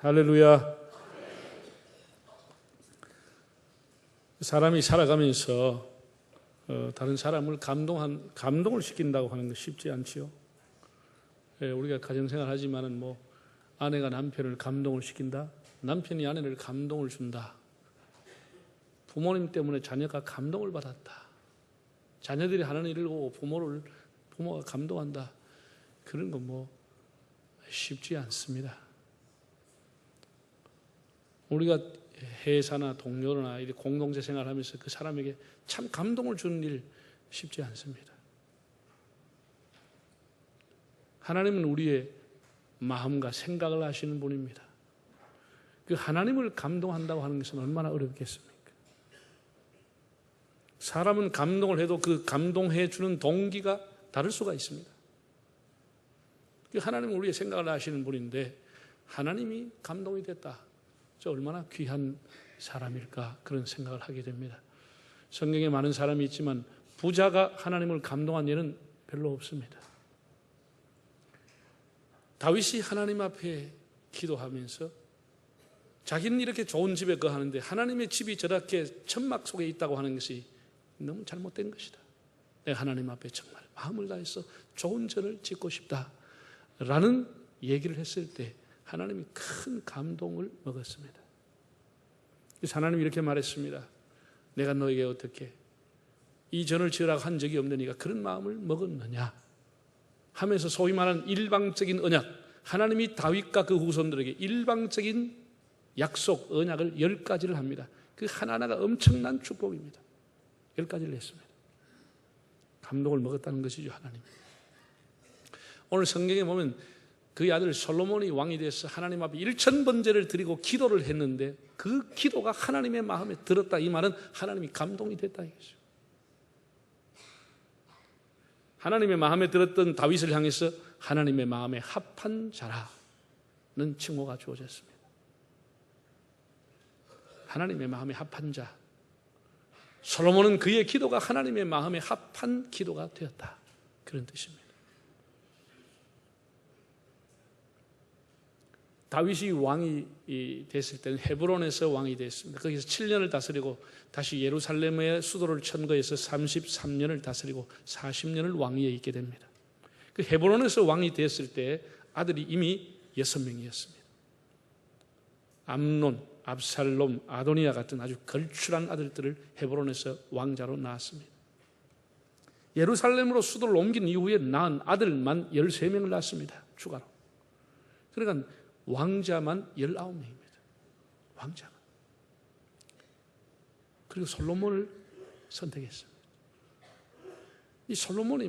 할렐루야. 사람이 살아가면서 다른 사람을 감동을 시킨다고 하는 거 쉽지 않지요. 우리가 가정생활 하지만은 아내가 남편을 감동을 시킨다, 남편이 아내를 감동을 준다, 부모님 때문에 자녀가 감동을 받았다, 자녀들이 하는 일을 보고 부모가 감동한다, 그런 거 쉽지 않습니다. 우리가 회사나 동료나 공동체 생활하면서 그 사람에게 참 감동을 주는 일 쉽지 않습니다. 하나님은 우리의 마음과 생각을 아시는 분입니다. 그 하나님을 감동한다고 하는 것은 얼마나 어렵겠습니까? 사람은 감동을 해도 그 감동해 주는 동기가 다를 수가 있습니다. 그 하나님은 우리의 생각을 아시는 분인데 하나님이 감동이 됐다, 저 얼마나 귀한 사람일까, 그런 생각을 하게 됩니다. 성경에 많은 사람이 있지만 부자가 하나님을 감동한 예는 별로 없습니다. 다윗이 하나님 앞에 기도하면서 자기는 이렇게 좋은 집에 거하는데 하나님의 집이 저렇게 천막 속에 있다고 하는 것이 너무 잘못된 것이다. 내가 하나님 앞에 정말 마음을 다해서 좋은 전을 짓고 싶다라는 얘기를 했을 때 하나님이 큰 감동을 먹었습니다. 그래서 하나님이 이렇게 말했습니다. 내가 너에게 어떻게 이 전을 지으라고 한 적이 없느니가 그런 마음을 먹었느냐 하면서 소위 말하는 일방적인 언약, 하나님이 다윗과 그 후손들에게 일방적인 약속, 언약을 10가지를 합니다. 그 하나하나가 엄청난 축복입니다. 10가지를 했습니다. 감동을 먹었다는 것이죠, 하나님. 오늘 성경에 보면 그의 아들 솔로몬이 왕이 돼서 하나님 앞에 1000번제를 드리고 기도를 했는데 그 기도가 하나님의 마음에 들었다, 이 말은 하나님이 감동이 됐다 이거죠. 하나님의 마음에 들었던 다윗을 향해서 하나님의 마음에 합한 자라는 칭호가 주어졌습니다. 하나님의 마음에 합한 자, 솔로몬은 그의 기도가 하나님의 마음에 합한 기도가 되었다, 그런 뜻입니다. 다윗이 왕이 됐을 때는 헤브론에서 왕이 됐습니다. 거기서 7년을 다스리고 다시 예루살렘의 수도를 천거해서 33년을 다스리고 40년을 왕위에 있게 됩니다. 그 헤브론에서 왕이 됐을 때 아들이 이미 6명이었습니다. 암논, 압살롬, 아도니아 같은 아주 걸출한 아들들을 헤브론에서 왕자로 낳았습니다. 예루살렘으로 수도를 옮긴 이후에 낳은 아들만 13명을 낳았습니다, 추가로. 그러니까 왕자만 19명입니다. 왕자만. 그리고 솔로몬을 선택했습니다. 이 솔로몬이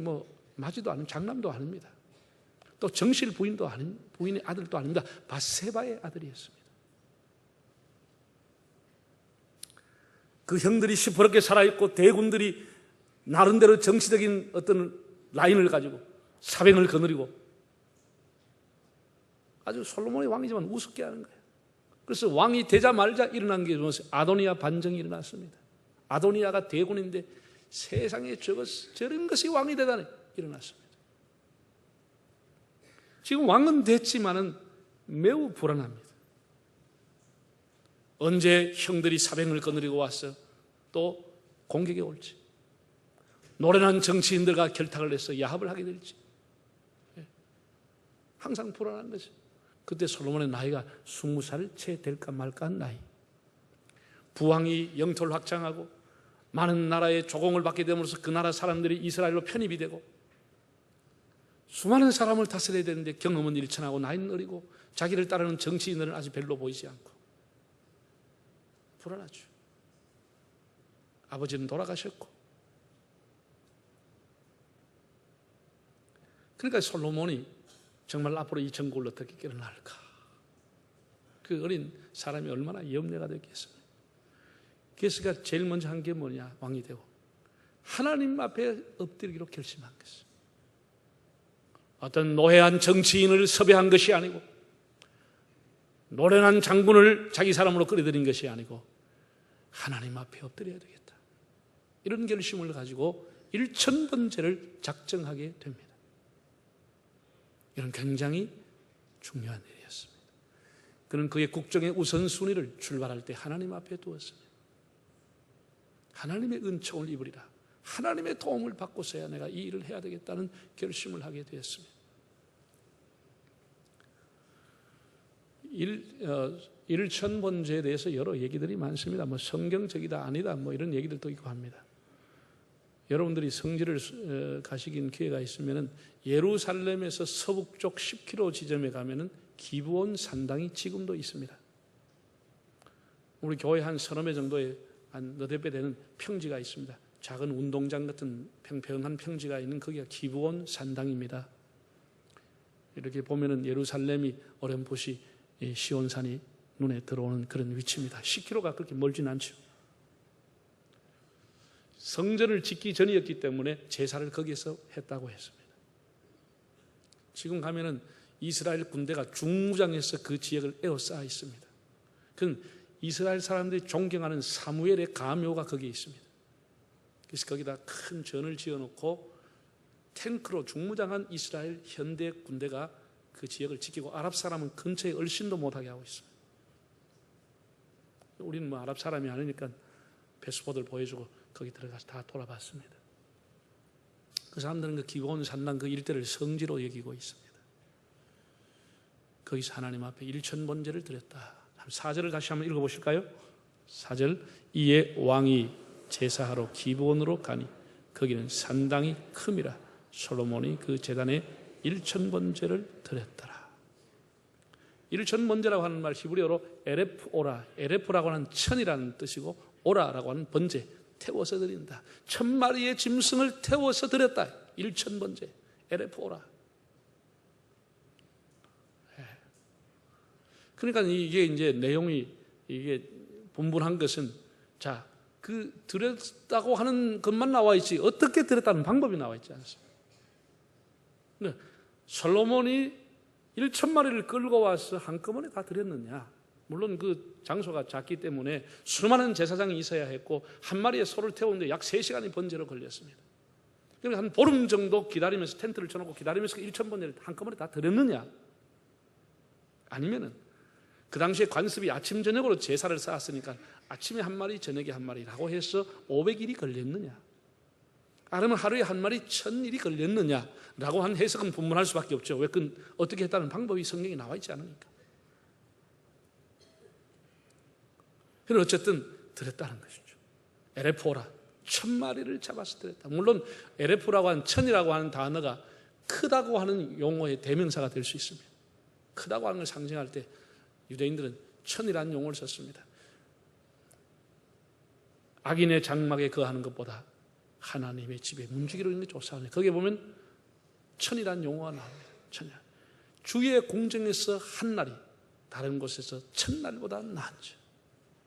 마지도 않은 장남도 아닙니다. 또 정실 부인의 아들도 아닙니다. 밧세바의 아들이었습니다. 그 형들이 시퍼렇게 살아있고 대군들이 나름대로 정치적인 어떤 라인을 가지고 사병을 거느리고 아주 솔로몬의 왕이지만 우습게 하는 거예요. 그래서 왕이 되자마자 일어난 게 아도니아 반정이 일어났습니다. 아도니아가 대군인데 세상에 저런 것이 왕이 되다니 일어났습니다. 지금 왕은 됐지만은 매우 불안합니다. 언제 형들이 사병을 거느리고 와서 또 공격에 올지, 노련한 정치인들과 결탁을 해서 야합을 하게 될지, 항상 불안한 거죠. 그때 솔로몬의 나이가 20살 채 될까 말까 한 나이. 부왕이 영토를 확장하고 많은 나라의 조공을 받게 됨으로써 그 나라 사람들이 이스라엘로 편입이 되고 수많은 사람을 다스려야 되는데 경험은 일천하고 나이는 어리고 자기를 따르는 정치인들은 아직 별로 보이지 않고 불안하죠. 아버지는 돌아가셨고. 그러니까 솔로몬이 정말 앞으로 이 전국을 어떻게 깨어날까, 그 어린 사람이 얼마나 염려가 됐겠습니까? 그래서 그가 제일 먼저 한 게 뭐냐, 왕이 되고 하나님 앞에 엎드리기로 결심한 것이죠. 어떤 노회한 정치인을 섭외한 것이 아니고 노련한 장군을 자기 사람으로 끌어들인 것이 아니고 하나님 앞에 엎드려야 되겠다, 이런 결심을 가지고 1000번제를 작정하게 됩니다. 이런 굉장히 중요한 일이었습니다. 그는 그의 국정의 우선순위를 출발할 때 하나님 앞에 두었습니다. 하나님의 은총을 입으리라. 하나님의 도움을 받고서야 내가 이 일을 해야 되겠다는 결심을 하게 되었습니다. 일천번제에 대해서 여러 얘기들이 많습니다. 뭐 성경적이다 아니다 뭐 이런 얘기들도 있고 합니다. 여러분들이 성지를 가시긴 기회가 있으면 예루살렘에서 서북쪽 10km 지점에 가면은 기브온 산당이 지금도 있습니다. 우리 교회 한 서너 매 정도의 한 너댓 배 되는 평지가 있습니다. 작은 운동장 같은 평평한 평지가 있는 거기가 기브온 산당입니다. 이렇게 보면은 예루살렘이 어렴풋이 시온산이 눈에 들어오는 그런 위치입니다. 10km가 그렇게 멀진 않죠. 성전을 짓기 전이었기 때문에 제사를 거기에서 했다고 했습니다. 지금 가면은 이스라엘 군대가 중무장해서 그 지역을 에워싸 있습니다. 그건 이스라엘 사람들이 존경하는 사무엘의 가묘가 거기에 있습니다. 그래서 거기다 큰 전을 지어놓고 탱크로 중무장한 이스라엘 현대 군대가 그 지역을 지키고 아랍 사람은 근처에 얼씬도 못하게 하고 있습니다. 우리는 뭐 아랍 사람이 아니니까 패스포드를 보여주고 거기 들어가서 다 돌아봤습니다. 그 사람들은 그 기브온 산당 그 일대를 성지로 여기고 있습니다. 거기서 하나님 앞에 일천번제를 드렸다. 4절을 다시 한번 읽어보실까요? 4절 이에 왕이 제사하러 기브온으로 가니 거기는 산당이 큼이라 솔로몬이 그 제단에 일천번제를 드렸더라. 일천번제라고 하는 말 히브리어로 에레프오라, 에레프라고 하는 천이라는 뜻이고 오라라고 하는 번제, 태워서 드린다. 1000마리의 짐승을 태워서 드렸다. 일천번제, 에레프오라. 그러니까 이게 이제 내용이 이게 분분한 것은 자, 그 드렸다고 하는 것만 나와 있지 어떻게 드렸다는 방법이 나와 있지 않습니다. 네, 솔로몬이 1000마리를 끌고 와서 한꺼번에 다 드렸느냐? 물론 그 장소가 작기 때문에 수많은 제사장이 있어야 했고 한 마리의 소를 태우는데 약 3시간이 번제로 걸렸습니다. 그래서 한 보름 정도 기다리면서 텐트를 쳐놓고 기다리면서 1000번제를 한꺼번에 다 드렸느냐? 아니면은 그 당시에 관습이 아침 저녁으로 제사를 쌓았으니까 아침에 한 마리 저녁에 한 마리라고 해서 500일이 걸렸느냐, 아니면 하루에 한 마리 1000일이 걸렸느냐라고 한 해석은 분분할 수밖에 없죠. 왜? 그건 어떻게 했다는 방법이 성경에 나와 있지 않으니까. 그래서 어쨌든 드렸다는 것이죠. 에레포라 1000마리를 잡아서 드렸다. 물론 에레포라고 하는 1000이라고 하는 단어가 크다고 하는 용어의 대명사가 될 수 있습니다. 크다고 하는 걸 상징할 때 유대인들은 1000이라는 용어를 썼습니다. 악인의 장막에 거하는 것보다 하나님의 집에 문지기로 있는 게 좋사오니 거기에 보면 1000이라는 용어가 나옵니다. 1000. 주의 공정에서 한 날이 다른 곳에서 1000날보다 나은지,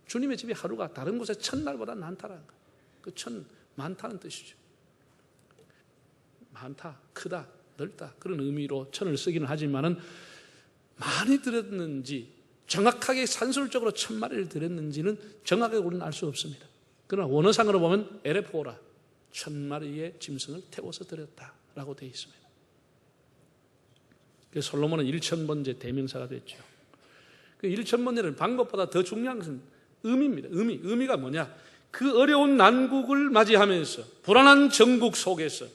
주님의 집이 하루가 다른 곳에 1000날보다 많다라는 거예요. 그 1000 많다는 뜻이죠. 많다, 크다, 넓다 그런 의미로 1000을 쓰기는 하지만은 많이 드렸는지 정확하게 산술적으로 1000마리를 드렸는지는 정확하게 우리는 알 수 없습니다. 그러나 원어상으로 보면 에레포라 1000마리의 짐승을 태워서 드렸다라고 되어 있습니다. 그래서 솔로몬은 1000번제 대명사가 됐죠. 그 1000번제는 방법보다 더 중요한 것은 의미입니다. 의미가 뭐냐? 그 어려운 난국을 맞이하면서 불안한 정국 속에서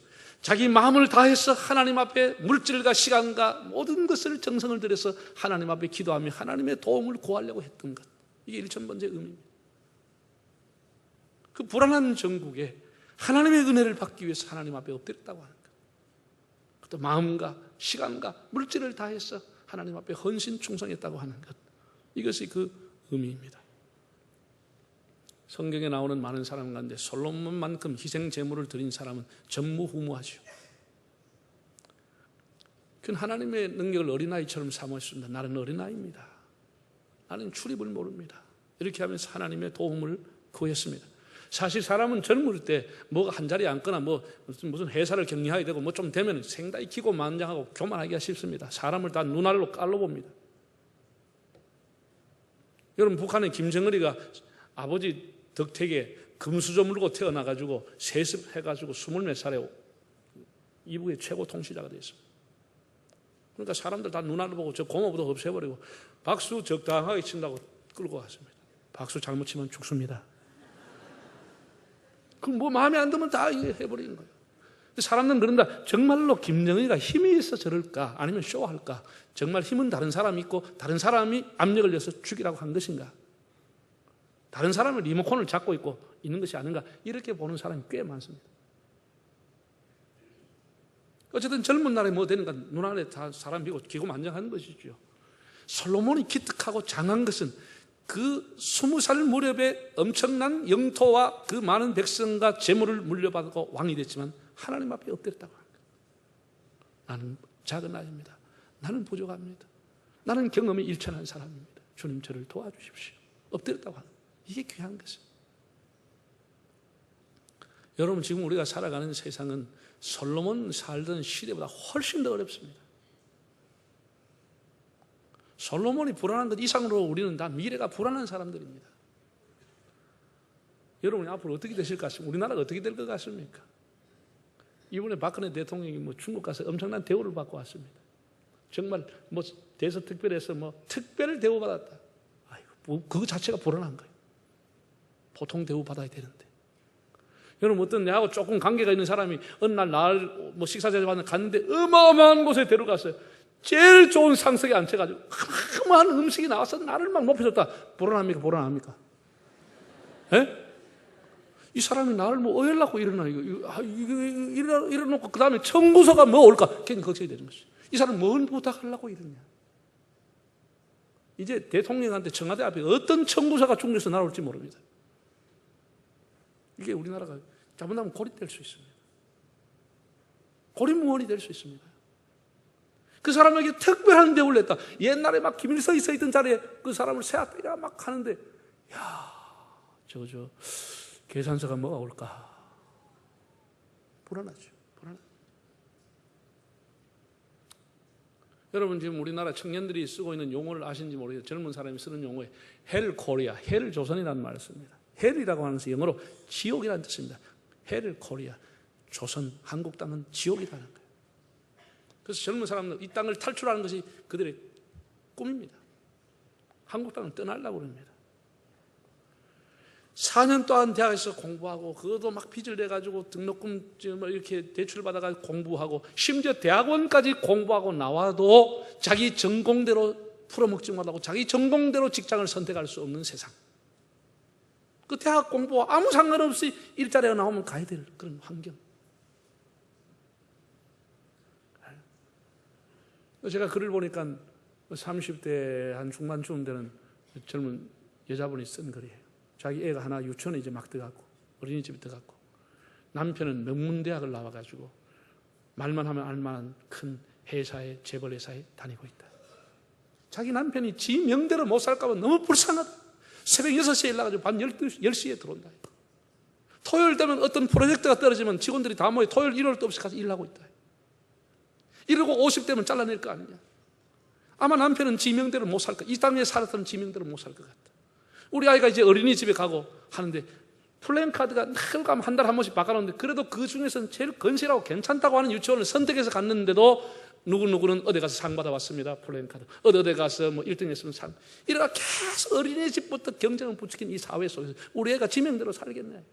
자기 마음을 다해서 하나님 앞에 물질과 시간과 모든 것을 정성을 들여서 하나님 앞에 기도하며 하나님의 도움을 구하려고 했던 것, 이게 1000번제의 의미입니다. 그 불안한 정국에 하나님의 은혜를 받기 위해서 하나님 앞에 엎드렸다고 하는 것, 또 마음과 시간과 물질을 다해서 하나님 앞에 헌신 충성했다고 하는 것, 이것이 그 의미입니다. 성경에 나오는 많은 사람 가운데 솔로몬만큼 희생 제물을 드린 사람은 전무후무하죠. 그건 하나님의 능력을 어린아이처럼 사모했습니다. 나는 어린아이입니다. 나는 출입을 모릅니다. 이렇게 하면서 하나님의 도움을 구했습니다. 사실 사람은 젊을 때 뭐가 한 자리에 앉거나 무슨 회사를 격리하게 되고 뭐 좀 되면 생다이 기고만장하고 교만하기가 쉽습니다. 사람을 다 눈알로 깔로 봅니다. 여러분, 북한의 김정은이가 아버지 덕택에 금수저 물고 태어나가지고 세습해가지고 20몇 살에 이북의 최고 통치자가 됐습니다. 그러니까 사람들 다 누나를 보고 저 고모부터 없애버리고 박수 적당하게 친다고 끌고 갔습니다. 박수 잘못 치면 죽습니다. 그럼 뭐 마음에 안 들면 다 해버리는 거예요. 사람들은 그런다. 정말로 김정은이가 힘이 있어 저럴까? 아니면 쇼할까? 정말 힘은 다른 사람이 있고 다른 사람이 압력을 내서 죽이라고 한 것인가? 다른 사람은 리모컨을 잡고 있는 것이 아닌가? 이렇게 보는 사람이 꽤 많습니다. 어쨌든 젊은 날에 뭐 되는가? 눈안에 다 사람 비고 기고만장한 것이죠. 솔로몬이 기특하고 장한 것은 그 20살 무렵에 엄청난 영토와 그 많은 백성과 재물을 물려받고 왕이 됐지만 하나님 앞에 엎드렸다고 합니다. 나는 작은 아이입니다. 나는 부족합니다. 나는 경험이 일천한 사람입니다. 주님 저를 도와주십시오. 엎드렸다고 합니다. 이게 귀한 것입니다. 여러분 지금 우리가 살아가는 세상은 솔로몬 살던 시대보다 훨씬 더 어렵습니다. 솔로몬이 불안한 것 이상으로 우리는 다 미래가 불안한 사람들입니다. 여러분이 앞으로 어떻게 되실 것 같습니까? 우리나라가 어떻게 될 것 같습니까? 이번에 박근혜 대통령이 중국 가서 엄청난 대우를 받고 왔습니다. 정말 대서특별해서 특별 대우 받았다. 아이고, 그거 자체가 불안한 거예요. 보통 대우 받아야 되는데. 여러분 어떤 내하고 조금 관계가 있는 사람이 어느 날 식사 자리에 갔는데 어마어마한 곳에 데려갔어요. 제일 좋은 상석에 앉혀가지고 어마어마한 음식이 나와서 나를 막 높여줬다. 불안합니까? 불안합니까? 예? 이 사람이 나를 어혈라고 일어나 일어놓고 그 다음에 청구서가 올까? 괜히 걱정이 되는 것이죠. 이 사람은 뭘 부탁하려고 이러냐? 이제 대통령한테 청와대 앞에 어떤 청구서가 중국에서 날아올지 모릅니다. 이게 우리나라가 잘못하면 고립될 수 있습니다. 고립무원이 될 수 있습니다. 그 사람에게 특별한 대우를 했다. 옛날에 막 김일성이 서 있던 자리에 그 사람을 세웠다 막 하는데, 계산서가 뭐가 올까? 불안하죠. 여러분 지금 우리나라 청년들이 쓰고 있는 용어를 아시는지 모르겠어요. 젊은 사람이 쓰는 용어에 헬 코리아, 헬 조선이라는 말을 씁니다. 헬이라고 하는 것은 영어로 지옥이라는 뜻입니다. 헬 코리아, 조선, 한국 땅은 지옥이라는 거예요. 그래서 젊은 사람들 이 땅을 탈출하는 것이 그들의 꿈입니다. 한국 땅을 떠나려고 합니다. 4년 동안 대학에서 공부하고 그것도 막 빚을 내가지고 등록금 이렇게 대출 받아가지고 공부하고 심지어 대학원까지 공부하고 나와도 자기 전공대로 풀어먹지 못하고 자기 전공대로 직장을 선택할 수 없는 세상. 그 대학 공부와 아무 상관없이 일자리가 나오면 가야 될 그런 환경. 제가 글을 보니까 30대 한 중반쯤 되는 젊은 여자분이 쓴 글이에요. 자기 애가 하나 유치원에 이제 막 들어갔고 어린이집에 들어갔고 남편은 명문대학을 나와가지고 말만 하면 알만한 큰 회사에 재벌 회사에 다니고 있다. 자기 남편이 지 명대로 못 살까 봐 너무 불쌍하다. 새벽 6시에 일어나가지고 밤 10시에 들어온다. 토요일 되면 어떤 프로젝트가 떨어지면 직원들이 다 모여 토요일 일요일도 없이 가서 일하고 있다. 이러고 50대면 잘라낼 거 아니냐. 아마 남편은 지명대로 못 살 것, 이 땅에 살았던 지명대로 못 살 것 같다. 우리 아이가 이제 어린이집에 가고 하는데 플랜카드가 늘 가면 한 달에 한 번씩 바꿔놓는데 그래도 그 중에서는 제일 건실하고 괜찮다고 하는 유치원을 선택해서 갔는데도 누구누구는 어디 가서 상 받아왔습니다. 플랜카드. 어디 가서 1등 했으면 상. 이러다 계속 어린이집부터 경쟁을 부추긴 이 사회 속에서 우리 애가 지명대로 살겠네.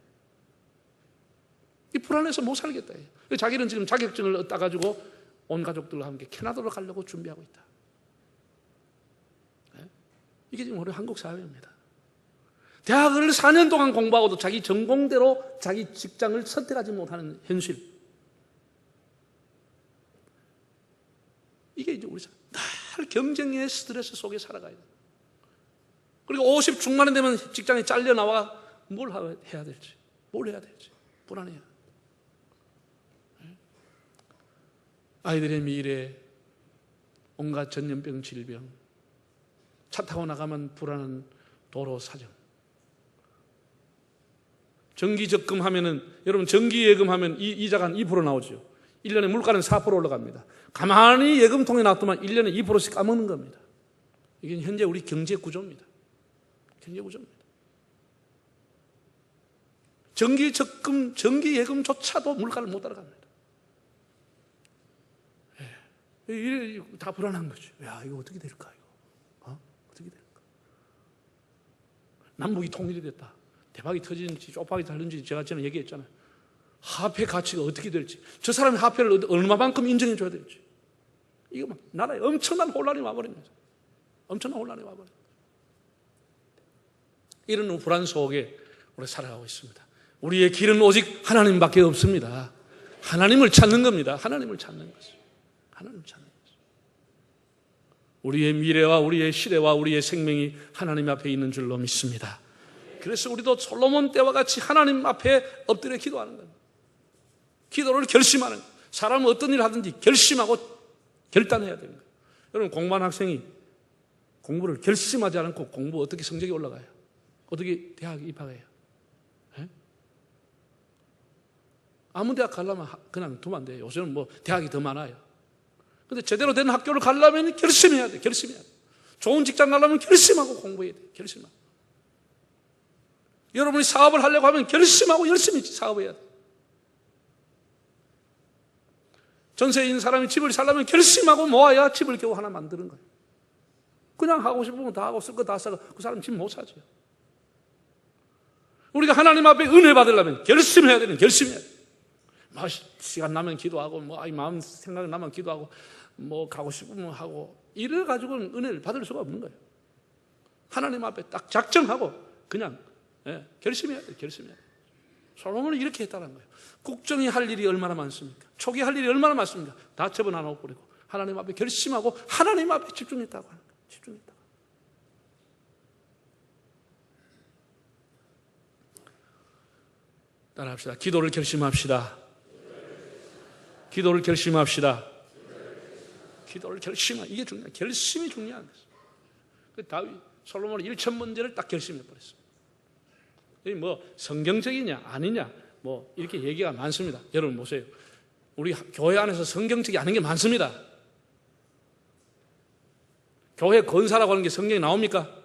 이 불안해서 못 살겠다. 자기는 지금 자격증을 따가지고 온 가족들과 함께 캐나다로 가려고 준비하고 있다. 이게 지금 우리 한국 사회입니다. 대학을 4년 동안 공부하고도 자기 전공대로 자기 직장을 선택하지 못하는 현실. 이게 이제 우리 늘 경쟁의 스트레스 속에 살아가야 돼. 그리고 50 중반이 되면 직장에 잘려 나와 뭘 해야 될지, 불안해요. 아이들의 미래, 온갖 전염병, 질병, 차 타고 나가면 불안한 도로 사정. 정기 적금하면은, 여러분 정기 예금하면 이자가 한 2% 나오죠. 1년에 물가는 4% 올라갑니다. 가만히 예금통에 놔두면 1년에 2%씩 까먹는 겁니다. 이게 현재 우리 경제 구조입니다. 정기 적금, 정기 예금조차도 물가를 못 따라갑니다. 다 불안한 거죠. 야, 이거 어떻게 될까? 이거 어떻게 될까? 남북이 통일이 됐다. 대박이 터지는지 쪽박이 달는지 제가 전에 얘기했잖아요. 화폐 가치가 어떻게 될지, 저 사람의 화폐를 얼마만큼 인정해 줘야 될지, 이거 막 나라에 엄청난 혼란이 와버립니다. 엄청난 혼란이 와버립니다. 이런 불안 속에 우리가 살아가고 있습니다. 우리의 길은 오직 하나님밖에 없습니다. 하나님을 찾는 겁니다. 하나님을 찾는 것이죠. 하나님을 찾는 것이죠. 우리의 미래와 우리의 시대와 우리의 생명이 하나님 앞에 있는 줄로 믿습니다. 그래서 우리도 솔로몬 때와 같이 하나님 앞에 엎드려 기도하는 겁니다. 기도를 결심하는 거예요. 사람은 어떤 일을 하든지 결심하고 결단해야 됩니다. 여러분, 공부하는 학생이 공부를 결심하지 않고 공부 어떻게 성적이 올라가요? 어떻게 대학에 입학해요? 에? 아무 대학 가려면 그냥 두면 안 돼요. 요새는 뭐 대학이 더 많아요. 근데 제대로 된 학교를 가려면 결심해야 돼. 결심해야 돼. 좋은 직장 가려면 결심하고 공부해야 돼. 결심하고. 여러분이 사업을 하려고 하면 결심하고 열심히 사업해야 돼. 전세에 있는 사람이 집을 살려면 결심하고 모아야 집을 겨우 하나 만드는 거예요. 그냥 하고 싶으면 다 하고 쓸 거 다 사고 그 사람 집 못 사죠. 우리가 하나님 앞에 은혜 받으려면 결심해야 되는, 결심해야 돼. 뭐 시간 나면 기도하고, 뭐 마음 생각 나면 기도하고, 뭐 가고 싶으면 하고, 이래 가지고는 은혜를 받을 수가 없는 거예요. 하나님 앞에 딱 작정하고 그냥 결심해야 돼. 결심해야 돼. 솔로몬은 이렇게 했다는 거예요. 국정이 할 일이 얼마나 많습니까? 초기 할 일이 얼마나 많습니까? 다 접어나눠 버리고 하나님 앞에 결심하고 하나님 앞에 집중했다고 하는 거예요. 집중했다고. 따라합시다. 기도를 결심합시다. 기도를 결심합시다. 기도를 결심하. 이게 중요해요. 결심이 중요한 거예요. 다윗 솔로몬은 1000번제를 딱 결심해 버렸어요. 이 뭐 성경적이냐 아니냐 뭐 이렇게 얘기가 많습니다. 여러분 보세요. 우리 교회 안에서 성경적이 아닌 게 많습니다. 교회 건사라고 하는 게 성경에 나옵니까?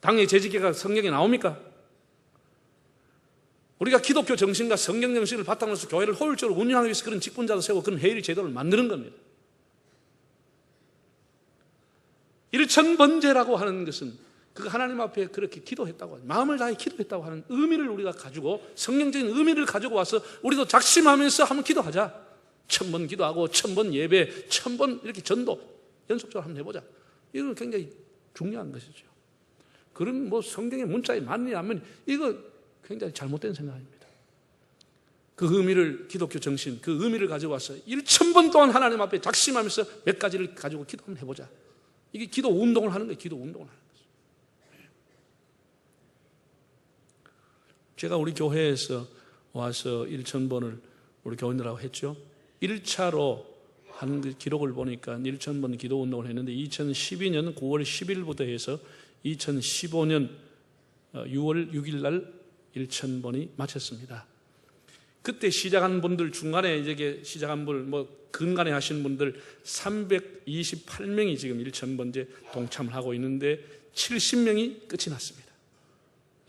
당의 재직계가 성경에 나옵니까? 우리가 기독교 정신과 성경 정신을 바탕으로 해서 교회를 효율적으로 운영하기 위해서 그런 직분자도 세우고 그런 회의 제도를 만드는 겁니다. 1000번제라고 하는 것은 그 하나님 앞에 그렇게 기도했다고, 마음을 다해 기도했다고 하는 의미를 우리가 가지고, 성경적인 의미를 가지고 와서 우리도 작심하면서 한번 기도하자. 1000번 기도하고 1000번 예배, 1000번 이렇게 전도 연속적으로 한번 해보자. 이건 굉장히 중요한 것이죠. 그런 뭐 성경의 문자에 맞느냐 안 맞느냐, 이거 굉장히 잘못된 생각입니다. 그 의미를, 기독교 정신, 그 의미를 가지고 와서 1000번 동안 하나님 앞에 작심하면서 몇 가지를 가지고 기도 한번 해보자. 이게 기도 운동을 하는 거예요. 기도 운동을 하는 거예요. 제가 우리 교회에서 와서 1000번을 우리 교인들하고 했죠. 1차로 한 그 기록을 보니까 1000번 기도 운동을 했는데 2012년 9월 10일부터 해서 2015년 6월 6일 날 1000번이 마쳤습니다. 그때 시작한 분들 중간에 이제 시작한 분, 뭐 근간에 하신 분들 328명이 지금 1000번째 동참을 하고 있는데 70명이 끝이 났습니다.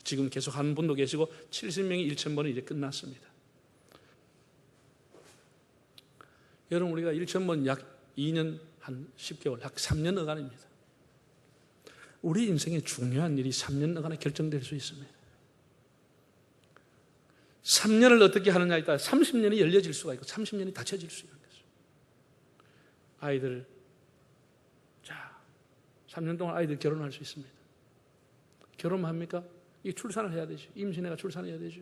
지금 계속 하는 분도 계시고 70명이 1000번이 이제 끝났습니다. 여러분, 우리가 1000번 약 2년 한 10개월, 약 3년 어간입니다. 우리 인생의 중요한 일이 3년 어간에 결정될 수 있습니다. 3년을 어떻게 하느냐에 따라 30년이 열려질 수가 있고 30년이 닫혀질 수 있는 거죠. 아이들, 자, 3년 동안 아이들 결혼할 수 있습니다. 결혼합니까? 이 출산을 해야 되죠. 임신해가 출산해야 되죠.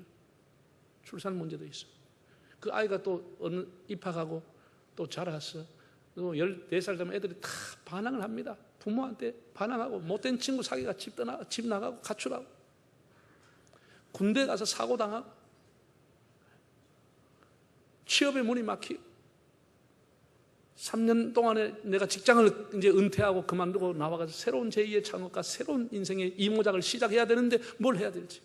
출산 문제도 있어. 그 아이가 또 어느 입학하고 또 자라서 또 14살 되면 애들이 다 반항을 합니다. 부모한테 반항하고 못된 친구 사귀가 집 나가고 가출하고 군대 가서 사고 당하고 취업의 문이 막히고 3년 동안에 내가 직장을 이제 은퇴하고 그만두고 나와가서 새로운 제2의 창업과 새로운 인생의 이모작을 시작해야 되는데 뭘 해야 될지.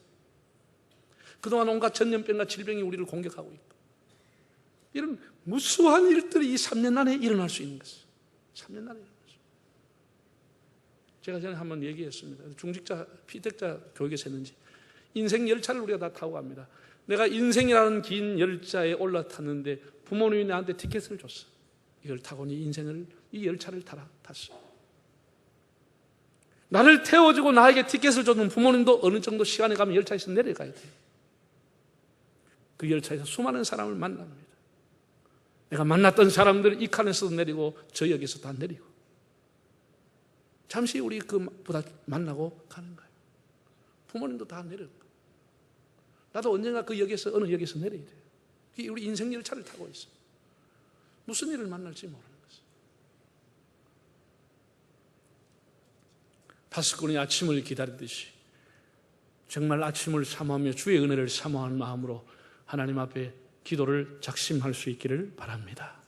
그동안 온갖 전염병과 질병이 우리를 공격하고 있고 이런 무수한 일들이 이 3년 안에 일어날 수 있는 것이에요. 3년 안에 일어날 수 있어요. 제가 전에 한번 얘기했습니다. 중직자, 피택자 교육에서 했는지 인생 열차를 우리가 다 타고 갑니다. 내가 인생이라는 긴 열차에 올라탔는데 부모님이 나한테 티켓을 줬어. 이걸 타고 네 인생을, 이 열차를 탔어. 나를 태워주고 나에게 티켓을 줬는 부모님도 어느 정도 시간에 가면 열차에서 내려가야 돼요. 그 열차에서 수많은 사람을 만납니다. 내가 만났던 사람들 이 칸에서도 내리고 저 역에서도 다 내리고 잠시 우리 그보다 만나고 가는 거예요. 부모님도 다 내려가. 나도 언젠가 그 역에서 어느 역에서 내려야 돼요. 그게 우리 인생 열차를 타고 있어. 무슨 일을 만날지 모르는 거죠. 파수꾼이 아침을 기다리듯이 정말 아침을 사모하며 주의 은혜를 사모하는 마음으로 하나님 앞에 기도를 작심할 수 있기를 바랍니다.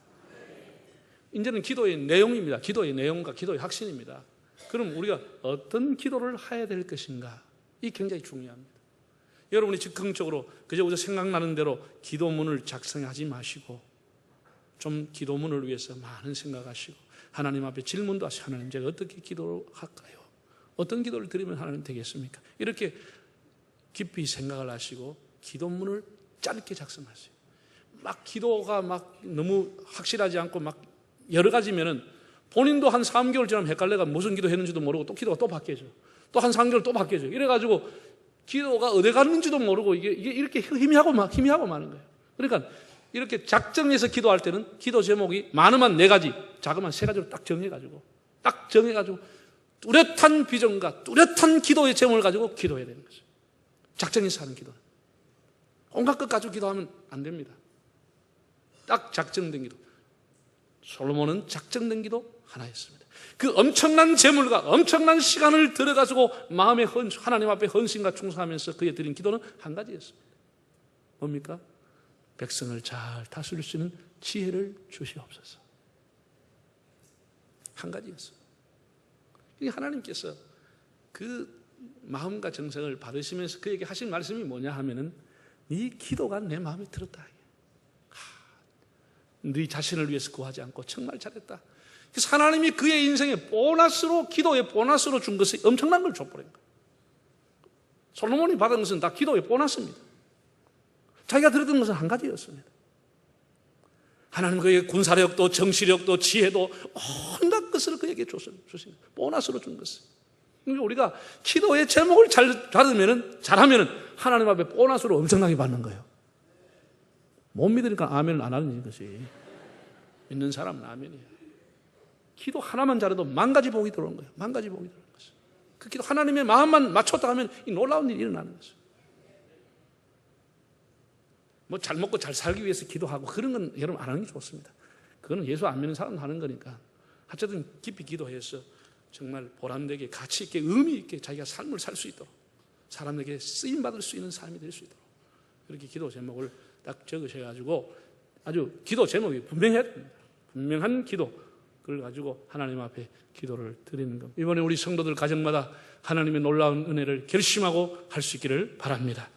이제는 기도의 내용입니다. 기도의 내용과 기도의 확신입니다. 그럼 우리가 어떤 기도를 해야 될 것인가? 이 굉장히 중요합니다. 여러분이 즉흥적으로 그저 생각나는 대로 기도문을 작성하지 마시고 좀 기도문을 위해서 많은 생각하시고 하나님 앞에 질문도 하시고 하나님 제가 어떻게 기도할까요? 어떤 기도를 드리면 하나님 되겠습니까? 이렇게 깊이 생각을 하시고 기도문을 짧게 작성하세요. 막 기도가 막 너무 확실하지 않고 막 여러 가지면은 본인도 한 3개월 지나면 헷갈려가 무슨 기도 했는지도 모르고 또 기도가 또 바뀌어져. 또 한 3개월 또 바뀌어져. 이래가지고 기도가 어디 갔는지도 모르고 이게 이렇게 희미하고 마는 거예요. 그러니까 이렇게 작정해서 기도할 때는 기도 제목이 많으면 4가지, 작으면 3가지로 딱 정해가지고 뚜렷한 비전과 뚜렷한 기도의 제목을 가지고 기도해야 되는 거죠. 작정해서 하는 기도는. 온갖 것 가지고 기도하면 안 됩니다. 딱 작정된 기도. 솔로몬은 작정된 기도 하나였습니다. 그 엄청난 재물과 엄청난 시간을 들여가지고 마음의 하나님 앞에 헌신과 충성하면서 그에 드린 기도는 한 가지였습니다. 뭡니까? 백성을 잘 다스릴 수 있는 지혜를 주시옵소서. 한 가지였어요. 하나님께서 그 마음과 정성을 받으시면서 그에게 하신 말씀이 뭐냐 하면은 네 기도가 내 마음에 들었다. 네 자신을 위해서 구하지 않고 정말 잘했다. 그래서 하나님이 그의 인생에 보너스로, 기도의 보너스로 준 것이 엄청난 걸 줘버린 거예요. 솔로몬이 받은 것은 다 기도의 보너스입니다. 자기가 들었던 것은 한 가지였습니다. 하나님 그에게 군사력도 정치력도 지혜도 온갖 것을 그에게 주신 보너스로 준 것을. 우리가 기도의 제목을 잘하면 하나님 앞에 보너스로 엄청나게 받는 거예요. 못 믿으니까 아멘을 안 하는 것이. 믿는 사람은 아멘이에요. 기도 하나만 잘해도 10,000가지 복이 들어오는 거예요. 10,000가지 복이 들어오는 것이에요. 그 기도 하나님의 마음만 맞췄다 하면 이 놀라운 일이 일어나는 것이에요. 뭐 잘 먹고 잘 살기 위해서 기도하고 그런 건 여러분 안 하는 게 좋습니다. 그거는 예수 안 믿는 사람 하는 거니까. 어쨌든 깊이 기도해서 정말 보람되게 가치 있게 의미 있게 자기가 삶을 살 수 있도록 사람에게 쓰임받을 수 있는 삶이 될 수 있도록 그렇게 기도 제목을 딱 적으셔가지고 아주 기도 제목이 분명해야 됩니다. 분명한 기도 그걸 가지고 하나님 앞에 기도를 드리는 겁니다. 이번에 우리 성도들 가정마다 하나님의 놀라운 은혜를 결심하고 할 수 있기를 바랍니다.